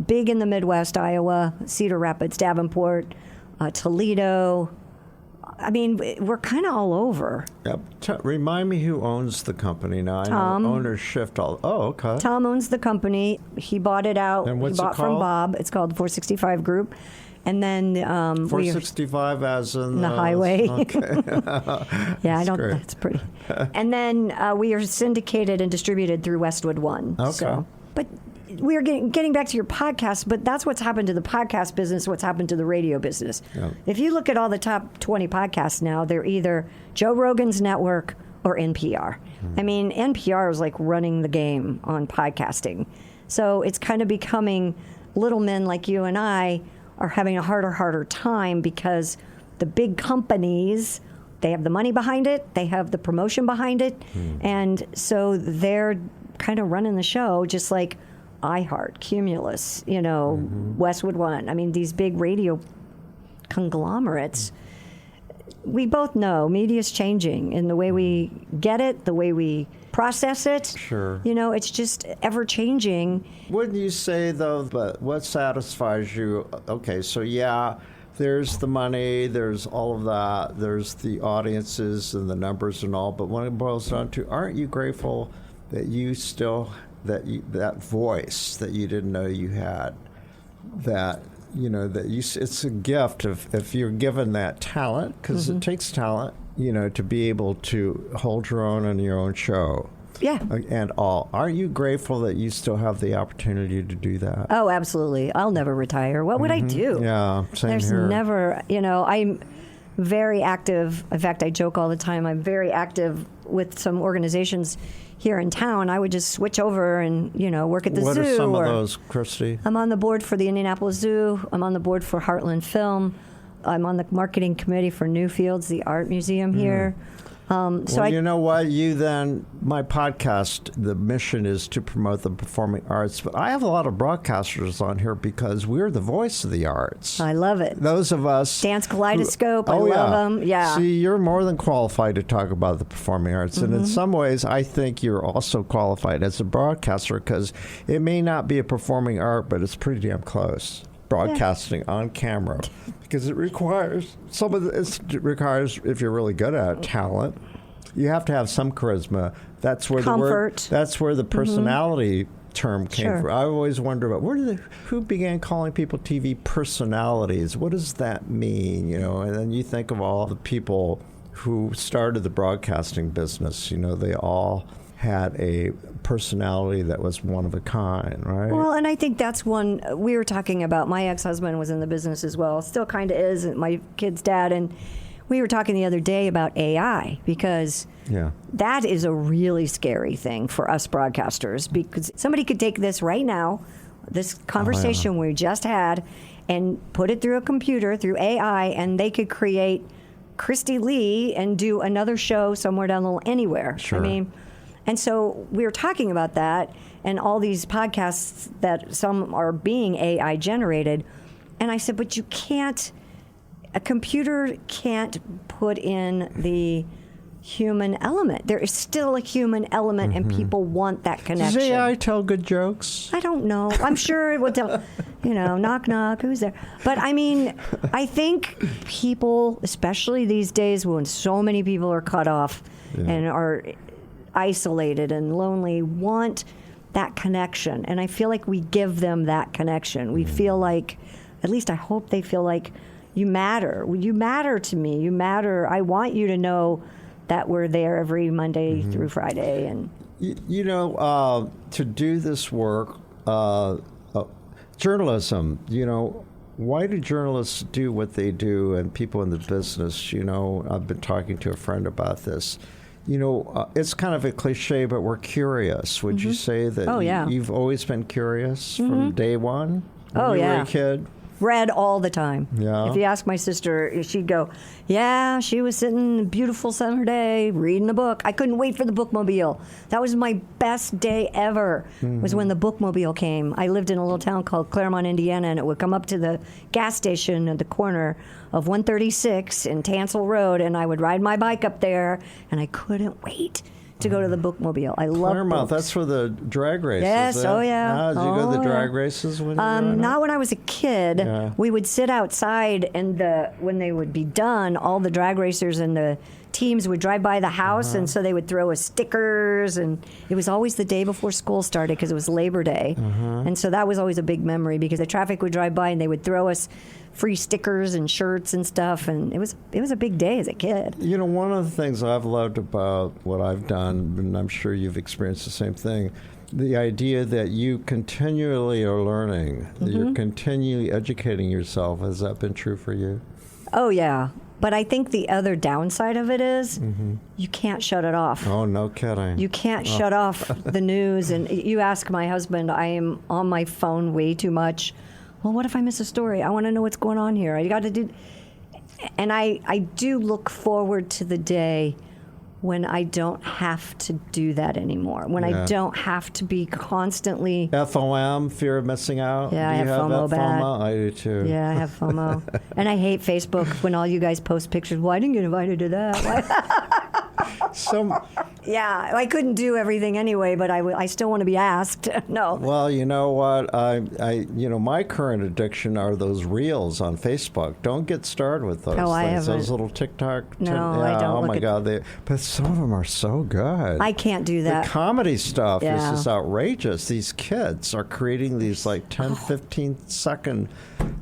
Big in the Midwest, Iowa, Cedar Rapids, Davenport, Toledo. I mean, we're kind of all over. Yep. Remind me who owns the company now. Tom. I know owners shift all. Oh, okay. Tom owns the company. He bought it out. And what's he bought it called? From Bob. It's called 465 Group. And then 465 as in the highway. Okay. Yeah, I don't. Great. That's pretty. And then we are syndicated and distributed through Westwood One. Okay. So, but we are getting back to your podcast. But that's what's happened to the podcast business. What's happened to the radio business? Yep. If you look at all the top 20 podcasts now, they're either Joe Rogan's network or NPR. I mean, NPR is like running the game on podcasting. So it's kind of becoming little men like you and I are having a harder time because the big companies, they have the money behind it, they have the promotion behind it, and so they're kind of running the show just like iHeart, Cumulus, Westwood One. I mean, these big radio conglomerates. We both know media's changing in the way we get it, the way we process it. Sure. It's just ever changing. Wouldn't you say, though, but what satisfies you? Okay, so there's the money, there's all of that, there's the audiences and the numbers and all, but when it boils down to, aren't you grateful that you still, that voice that you didn't know you had, that it's a gift if you're given that talent, because it takes talent, to be able to hold your own on your own show. Yeah. And all. Aren't you grateful that you still have the opportunity to do that? Oh, absolutely. I'll never retire. What would I do? Yeah, same There's here. never, I'm very active. In fact, I joke all the time. I'm very active with some organizations here in town. I would just switch over and, work at the zoo. What are some of those, Kristi? I'm on the board for the Indianapolis Zoo. I'm on the board for Heartland Film. I'm on the marketing committee for Newfields, the art museum here. You know what? My podcast, the mission is to promote the performing arts, but I have a lot of broadcasters on here because we're the voice of the arts. I love it. Those of us. Dance Kaleidoscope, I love them. Yeah. See, you're more than qualified to talk about the performing arts. And in some ways, I think you're also qualified as a broadcaster because it may not be a performing art, but it's pretty damn close. Broadcasting on camera, because it requires if you're really good at it, talent. You have to have some charisma. That's where Comfort. That's where the personality term came from. I always wonder about who began calling people TV personalities. What does that mean? And then you think of all the people who started the broadcasting business. They all had a personality that was one of a kind, right? Well, and I think that's one we were talking about. My ex-husband was in the business as well, still kind of is, my kid's dad, and we were talking the other day about AI because that is a really scary thing for us broadcasters, because somebody could take this right now, this conversation we just had, and put it through a computer, through AI, and they could create Kristi Lee and do another show somewhere down the line, anywhere. Sure. I mean, and so we were talking about that and all these podcasts that some are being AI generated. And I said, but you can't, a computer can't put in the human element. There is still a human element, and people want that connection. Does AI tell good jokes? I don't know. I'm sure it will tell, knock, knock, who's there? But I mean, I think people, especially these days when so many people are cut off and are isolated and lonely, want that connection. And I feel like we give them that connection. We feel like, at least I hope they feel like, you matter. You matter to me. You matter. I want you to know that we're there every Monday through Friday. And to do this work, journalism, why do journalists do what they do, and people in the business? I've been talking to a friend about this. It's kind of a cliche, but we're curious. Would you say that you've always been curious from day one when you were a kid? Read all the time. Yeah. If you ask my sister, she'd go, yeah, she was sitting a beautiful summer day reading a book. I couldn't wait for the bookmobile. That was my best day ever, was when the bookmobile came. I lived in a little town called Claremont, Indiana, and it would come up to the gas station at the corner of 136 and Tansel Road, and I would ride my bike up there, and I couldn't wait to go to the bookmobile. I love Claremont, books. that's for the drag races. Yes, did you go to the drag races when you were not when I was a kid. Yeah. We would sit outside, and when they would be done, all the drag racers and the teams would drive by the house, and so they would throw us stickers, and it was always the day before school started because it was Labor Day. And so that was always a big memory, because the traffic would drive by and they would throw us free stickers and shirts and stuff, and it was a big day as a kid. One of the things I've loved about what I've done, and I'm sure you've experienced the same thing, the idea that you continually are learning, that you're continually educating yourself. Has that been true for you? Oh, yeah. But I think the other downside of it is you can't shut it off. Oh, no kidding. You can't shut off the news. And you ask my husband, I am on my phone way too much. Well, what if I miss a story? I want to know what's going on here. I got to do. And I do look forward to the day when I don't have to do that anymore, when I don't have to be constantly... FOM, fear of missing out? Yeah, I have FOMO bad. I do too. Yeah, I have FOMO. And I hate Facebook when all you guys post pictures. Well, I didn't get invited to that. Yeah, I couldn't do everything anyway, but I still want to be asked. No. Well, you know what? My current addiction are those reels on Facebook. Don't get started with those things. I haven't. Those little TikTok. No, I don't. Oh my God! But some of them are so good. I can't do that. The comedy stuff is just outrageous. These kids are creating these 10, 15 second.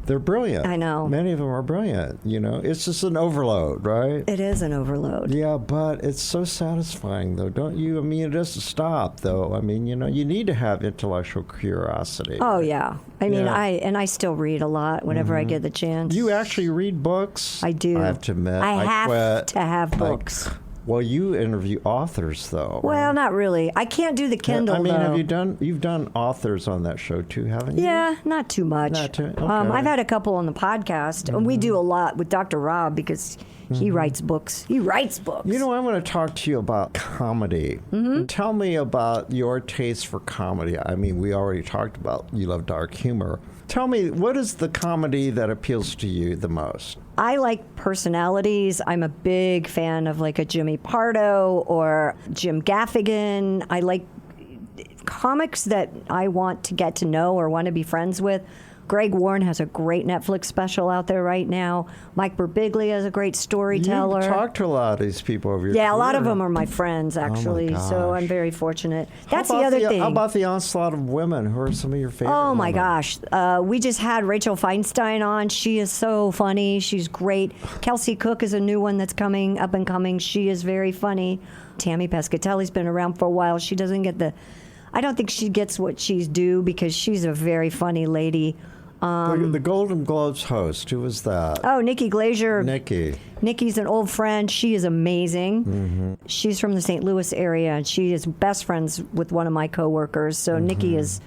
They're brilliant. I know. Many of them are brilliant. It's just an overload, right? It is an overload. Yeah, but it's so satisfying, though, don't you? I mean, it doesn't stop, though. I mean, you need to have intellectual curiosity. Oh, yeah. I mean, I still read a lot whenever I get the chance. You actually read books? I do. I have to admit, I have to have books. Well, you interview authors, though. Well, not really. I can't do the Kindle, I mean, though. You've done authors on that show, too, haven't you? Yeah, not too much. Not too, okay. I've had a couple on the podcast, and we do a lot with Dr. Rob because he writes books. He writes books. I want to talk to you about comedy. Tell me about your taste for comedy. I mean, we already talked about you love dark humor. Tell me, what is the comedy that appeals to you the most? I like personalities. I'm a big fan of a Jimmy Pardo or Jim Gaffigan. I like comics that I want to get to know or want to be friends with. Greg Warren has a great Netflix special out there right now. Mike Birbiglia is a great storyteller. You talk to a lot of these people over your career. a lot of them are my friends, actually. So I'm very fortunate. That's the other thing. How about the onslaught of women? Who are some of your favorite Oh, my women? gosh. We just had Rachel Feinstein on. She is so funny. She's great. Kelsey Cook is a new one that's up and coming. She is very funny. Tammy Pescatelli's been around for a while. She doesn't get I don't think she gets what she's due because she's a very funny lady. The Golden Globes host, who was that? Oh, Nikki Glaser. Nikki. Nikki's an old friend. She is amazing. She's from the St. Louis area, and she is best friends with one of my coworkers. So Nikki is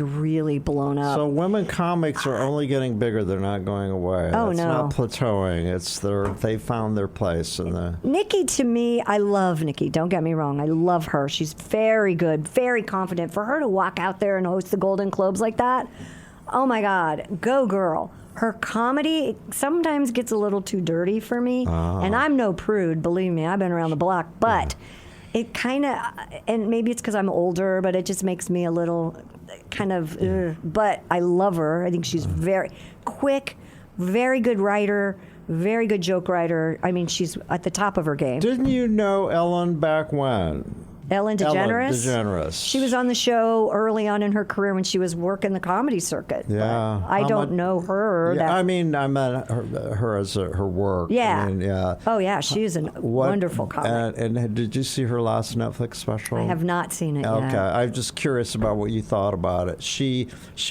really blown up. So women comics are only getting bigger. They're not going away. Oh, it's no. not plateauing. It's they found their place in the. Nikki, to me, I love Nikki. Don't get me wrong. I love her. She's very good, very confident. For her to walk out there and host the Golden Globes like that, oh my God, go girl. Her comedy sometimes gets a little too dirty for me. And I'm no prude, believe me. I've been around the block. But it kind of, and maybe it's because I'm older, but it just makes me a little kind of, but I love her. I think she's very quick, very good writer, very good joke writer. I mean, she's at the top of her game. Didn't you know Ellen back when? Ellen DeGeneres? Ellen DeGeneres. She was on the show early on in her career when she was working the comedy circuit. Yeah. I don't know her. Yeah, I mean, I meant her as her work. Yeah. I mean, yeah. Oh, yeah. She is a wonderful comic. And did you see her last Netflix special? I have not seen it yet. Okay. I'm just curious about what you thought about it. She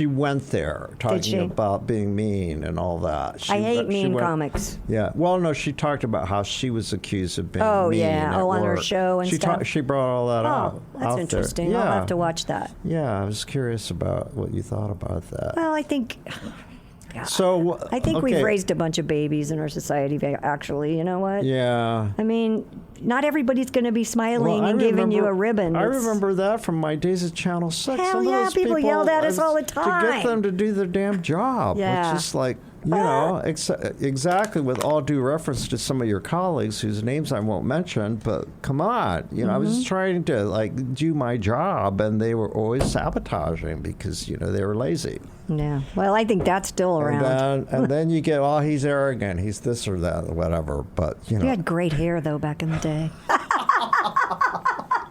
went there talking about being mean and all that. I hate mean comics. Yeah. Well, no, she talked about how she was accused of being mean. Oh, yeah. On her show and stuff. She brought all that out. That's interesting. Yeah. I'll have to watch that. Yeah, I was curious about what you thought about that. Well, I think we've raised a bunch of babies in our society, actually. You know what? Yeah. I mean, not everybody's going to be smiling and giving you a ribbon. I remember that from my days at Channel 6. Hell yeah, people yelled at us all the time. To get them to do their damn job. Yeah. Which is like, exactly with all due reference to some of your colleagues whose names I won't mention, but come on. I was trying to do my job, and they were always sabotaging because, they were lazy. Yeah. Well, I think that's still around. And then you get, he's arrogant, he's this or that, or whatever. But, You had great hair, though, back in the day.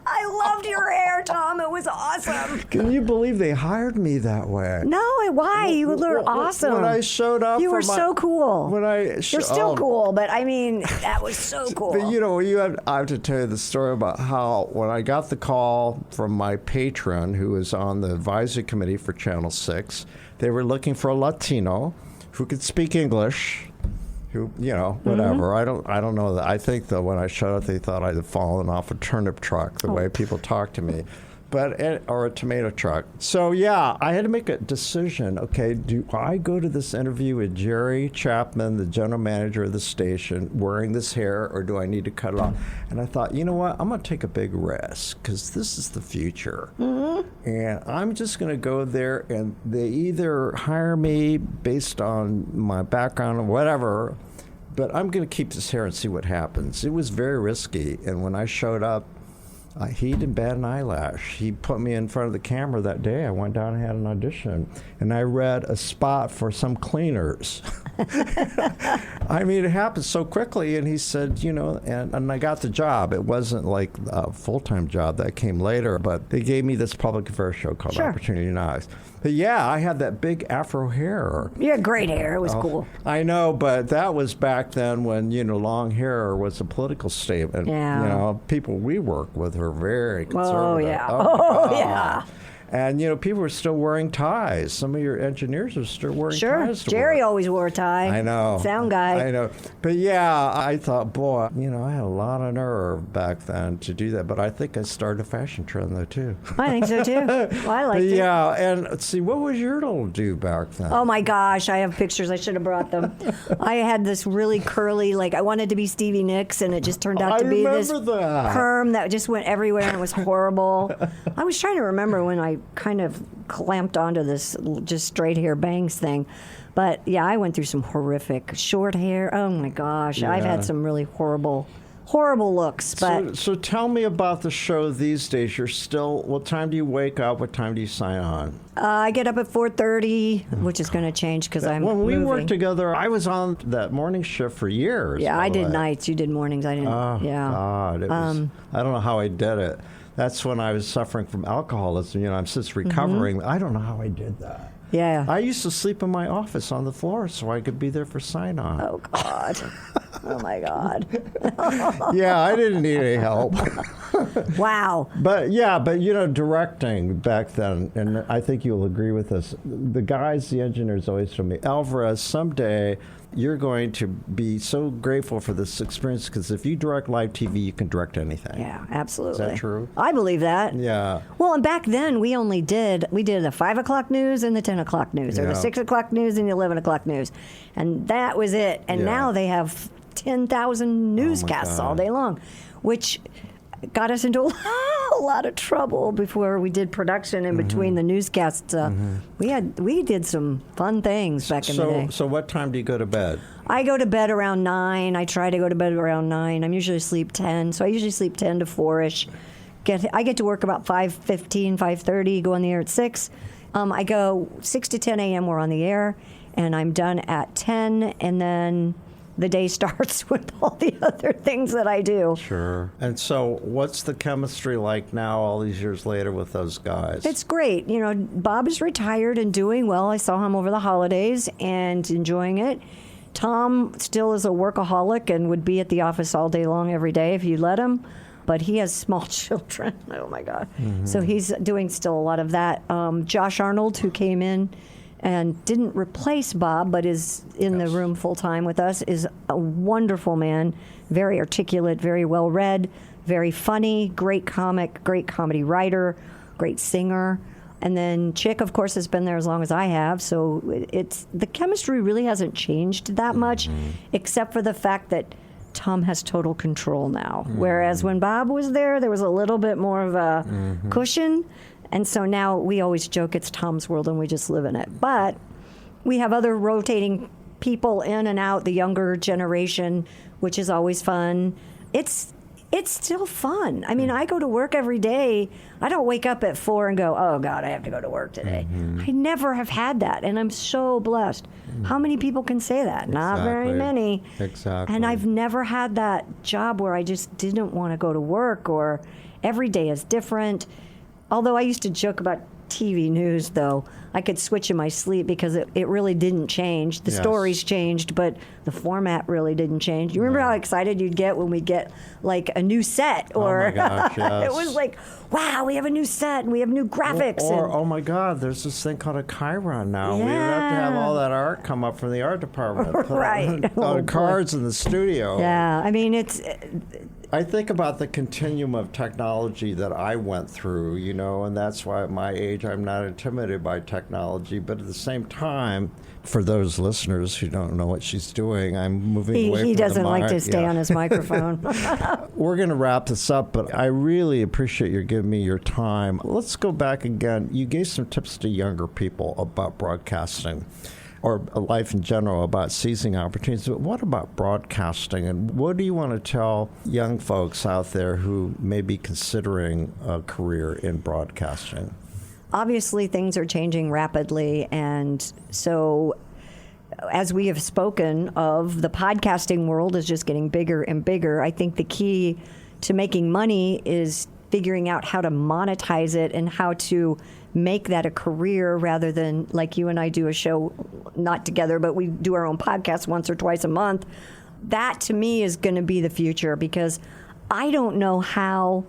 I loved your hair, Tom. It was awesome. Can you believe they hired me that way? No, why? You were awesome. When I showed up, you were so cool. You're still cool, but I mean, that was so cool. But I have to tell you the story about how when I got the call from my patron, who was on the advisory committee for Channel 6, they were looking for a Latino who could speak English. Who, whatever. I don't know that. I think that when I showed up, they thought I'd have fallen off a turnip truck, the way people talk to me. Or a tomato truck. So, yeah, I had to make a decision. Okay, do I go to this interview with Jerry Chapman, the general manager of the station, wearing this hair, or do I need to cut it off? And I thought, you know what? I'm going to take a big risk because this is the future. And I'm just going to go there, and they either hire me based on my background or whatever, but I'm going to keep this hair and see what happens. It was very risky, and when I showed up, he didn't bat an eyelash. He put me in front of the camera that day. I went down and had an audition, and I read a spot for some cleaners. I mean, it happened so quickly, and he said, and I got the job. It wasn't like a full-time job. That came later, but they gave me this public affairs show called Opportunity Knocks. But yeah, I had that big afro hair. You had great hair. It was cool. I know, but that was back then when, long hair was a political statement. Yeah. People we work with are very conservative. Oh, yeah. Oh, yeah. And, people are still wearing ties. Some of your engineers are still wearing ties. Sure. Jerry always wore a tie. I know. Sound guy. I know. But, yeah, I thought, boy, I had a lot of nerve back then to do that. But I think I started a fashion trend, though, too. I think so, too. Well, I liked it. Yeah, and let's see, what was your little do back then? Oh, my gosh. I have pictures. I should have brought them. I had this really curly, I wanted to be Stevie Nicks, and it just turned out to be this perm that just went everywhere, and it was horrible. I was trying to remember when I kind of clamped onto this just straight hair bangs thing. But yeah, I went through some horrific short hair. Oh my gosh. Yeah. I've had some really horrible looks. But so tell me about the show these days. You're still, what time do you wake up? What time do you sign on? I get up at 4:30, which is going to change because I'm When we moving. worked together, I was on that morning shift for years. Yeah, I did nights. You did mornings. I didn't. Oh, yeah. God. It was, I don't know how I did it. That's when I was suffering from alcoholism. I'm since recovering. I don't know how I did that. Yeah. I used to sleep in my office on the floor so I could be there for sign-on. Oh, God. Oh, my God. Yeah, I didn't need any help. Wow. But directing back then, and I think you'll agree with this, the engineers always told me, Alvarez, someday you're going to be so grateful for this experience because if you direct live TV, you can direct anything. Yeah, absolutely. Is that true? I believe that. Yeah. Well, and back then we did the 5 o'clock news and the 10 o'clock news, or the 6 o'clock news and the 11 o'clock news, and that was it. And now they have 10,000 newscasts all day long, which got us into a lot of trouble before we did production in between the newscasts. We did some fun things back in the day. So what time do you go to bed? I go to bed around 9. I try to go to bed around 9. I'm usually asleep 10, so I usually sleep 10 to 4-ish. I get to work about 5:15, 5:30, go on the air at 6. I go 6 to 10 a.m. we're on the air, and I'm done at 10, and then the day starts with all the other things that I do. Sure. And so what's the chemistry like now all these years later with those guys? It's great. Bob is retired and doing well. I saw him over the holidays and enjoying it. Tom still is a workaholic and would be at the office all day long every day if you let him. But he has small children. Oh, my God. So he's doing still a lot of that. Josh Arnold, who came in and didn't replace Bob, but is in the room full-time with us, is a wonderful man, very articulate, very well-read, very funny, great comic, great comedy writer, great singer. And then Chick, of course, has been there as long as I have, so the chemistry really hasn't changed that much, except for the fact that Tom has total control now. Whereas when Bob was there was a little bit more of a cushion. And so now we always joke it's Tom's world and we just live in it. But we have other rotating people in and out, the younger generation, which is always fun. It's still fun. I mean, I go to work every day. I don't wake up at 4 and go, oh, God, I have to go to work today. I never have had that, and I'm so blessed. How many people can say that? Not very many. Exactly. And I've never had that job where I just didn't want to go to work, or every day is different. Although I used to joke about TV news, though. I could switch in my sleep because it really didn't change. The stories changed, but the format really didn't change. You remember how excited you'd get when we get like a new set? Or oh my gosh, yes. It was like, wow, we have a new set and we have new graphics. Or oh my God, there's this thing called a Chiron now. Yeah. We don't have to have all that art come up from the art department. Right. On cards in the studio. Yeah, I mean, I think about the continuum of technology that I went through, and that's why at my age I'm not intimidated by technology. But at the same time, for those listeners who don't know what she's doing, I'm moving away from He doesn't the like to stay on his microphone. We're going to wrap this up, but I really appreciate you giving me your time. Let's go back again. You gave some tips to younger people about broadcasting, or life in general, about seizing opportunities. But what about broadcasting? And what do you want to tell young folks out there who may be considering a career in broadcasting? Obviously, things are changing rapidly. And so, as we have spoken of, the podcasting world is just getting bigger and bigger. I think the key to making money is figuring out how to monetize it and how to make that a career rather than like you and I do a show, not together, but we do our own podcast once or twice a month. That to me is going to be the future, because I don't know how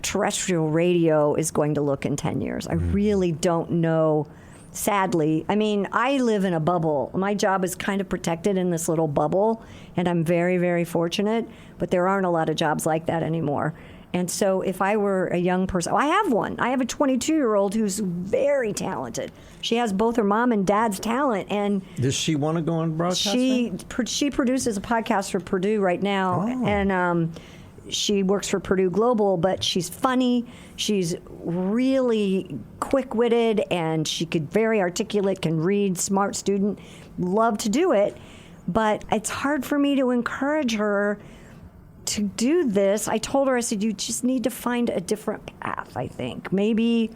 terrestrial radio is going to look in 10 years. I really don't know, sadly. I mean, I live in a bubble. My job is kind of protected in this little bubble, and I'm very, very fortunate, but there aren't a lot of jobs like that anymore. And so if I were a young person, I have one. I have a 22-year-old who's very talented. She has both her mom and dad's talent. And does she want to go on broadcasting? She produces a podcast for Purdue right now. And she works for Purdue Global, but she's funny. She's really quick-witted, and she could very articulate, can read, smart student, love to do it. But it's hard for me to encourage her to do this. I told her, I said, you just need to find a different path, I think. Maybe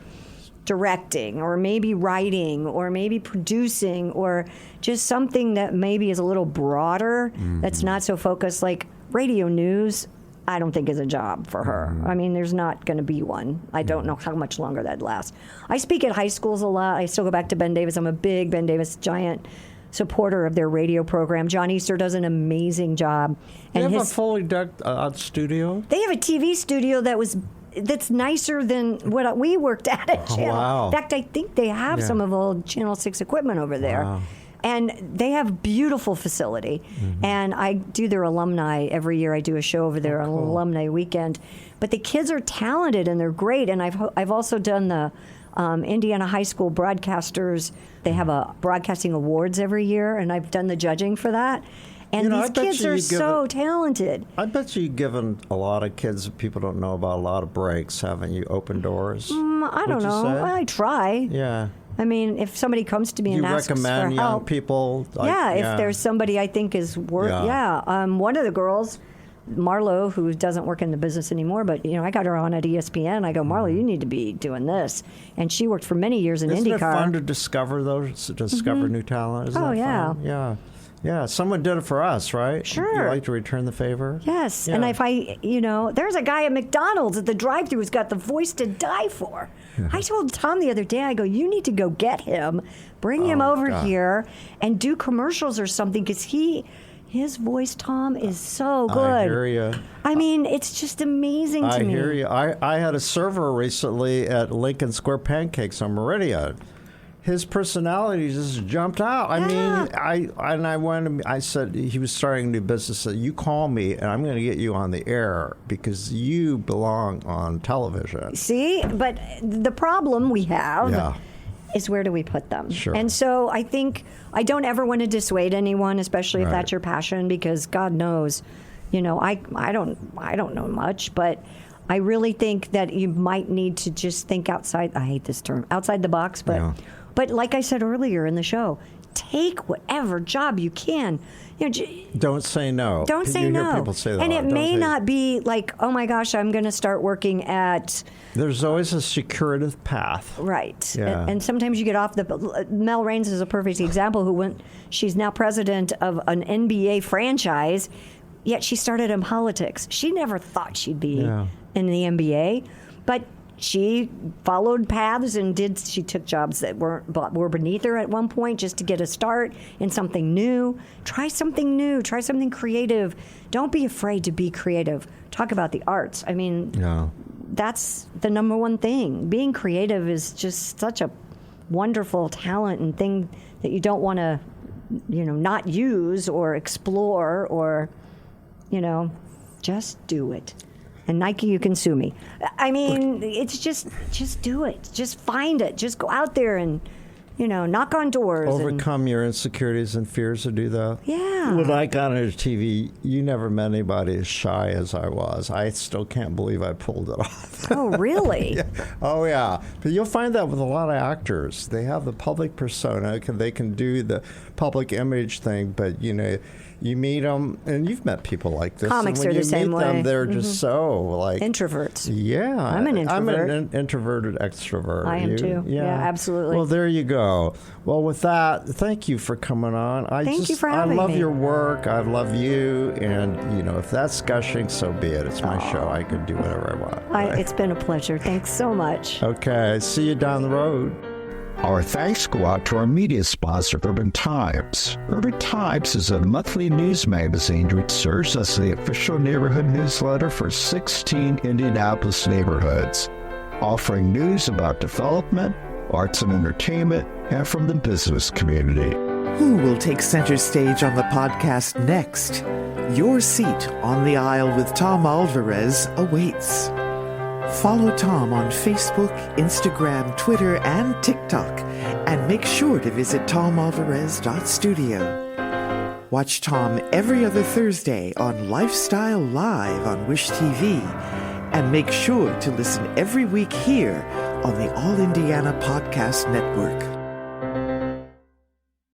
directing, or maybe writing, or maybe producing, or just something that maybe is a little broader, that's not so focused. Like radio news I don't think is a job for her. I mean, there's not going to be one. I don't know how much longer that lasts. I speak at high schools a lot. I still go back to Ben Davis. I'm a big Ben Davis giant supporter of their radio program. John Easter does an amazing job. They have a fully decked out studio? They have a TV studio that's nicer than what we worked at Channel. Wow. In fact, I think they have some of old Channel 6 equipment over there. Wow. And they have beautiful facility. And I do their alumni every year. I do a show over there on alumni weekend. But the kids are talented and they're great. And I've also done the Indiana High School broadcasters. They have a broadcasting awards every year, and I've done the judging for that. And these kids are so talented. I bet you've given a lot of kids that people don't know about a lot of breaks, haven't you? Open doors? I don't know. I try. Yeah. I mean, if somebody comes to me and asks for help. You recommend young people? If there's somebody I think is worth, one of the girls, Marlo, who doesn't work in the business anymore, but I got her on at ESPN. I go, Marlo, you need to be doing this, and she worked for many years in IndyCar. Isn't it fun to discover new talent? Isn't that fun? Yeah. Yeah, someone did it for us, right? Sure. You like to return the favor? Yes, yeah. And if there's a guy at McDonald's at the drive-thru who's got the voice to die for. I told Tom the other day, I go, you need to go get him, bring him over here, and do commercials or something, because his voice, Tom, is so good. I hear you. I mean, it's just amazing to me. I hear you. I had a server recently at Lincoln Square Pancakes on Meridian. His personality just jumped out. I mean, I said, he was starting a new business. I said, you call me and I'm going to get you on the air because you belong on television. See, but the problem we have is where do we put them? Sure. And so I think I don't ever want to dissuade anyone, especially if that's your passion, because God knows, I don't know much, but I really think that you might need to just think outside. I hate this term, outside the box, but. Yeah. But like I said earlier in the show, take whatever job you can. Don't say no. Don't say no. Hear people say that. And it may not be like, oh my gosh, I'm going to start working at. There's always a circuitous path. Right. Yeah. And sometimes you get off the. Mel Raines is a perfect example. She's now president of an NBA franchise, yet she started in politics. She never thought she'd be in the NBA, but. She followed paths and she took jobs that were beneath her at one point just to get a start in something new. Try something new. Try something creative. Don't be afraid to be creative. Talk about the arts. I mean, that's the number one thing. Being creative is just such a wonderful talent and thing that you don't want to, not use or explore or, just do it. And Nike, you can sue me. I mean, it's just do it. Just find it. Just go out there and, knock on doors. Overcome your insecurities and fears to do that. Yeah. When I got into TV, you never met anybody as shy as I was. I still can't believe I pulled it off. Oh, really? Yeah. Oh, yeah. But you'll find that with a lot of actors. They have the public persona. They can do the public image thing, but, you meet them, and you've met people like this. Comics are the same way. When you meet them, they're just so like introverts. Yeah, I'm an introvert. I'm an introverted extrovert. I am too. Yeah, absolutely. Well, there you go. Well, with that, thank you for coming on. Thank you for having me. I love me. your work. I love you, and if that's gushing, so be it. It's my show. I can do whatever I want. Right? It's been a pleasure. Thanks so much. Okay, see you down the road. Our thanks go out to our media sponsor, Urban Times. Urban Times is a monthly news magazine which serves as the official neighborhood newsletter for 16 Indianapolis neighborhoods, offering news about development, arts and entertainment, and from the business community. Who will take center stage on the podcast next? Your seat on the aisle with Tom Alvarez awaits. Follow Tom on Facebook, Instagram, Twitter, and TikTok, and make sure to visit tomalvarez.studio. Watch Tom every other Thursday on Lifestyle Live on Wish TV, and make sure to listen every week here on the All Indiana Podcast Network.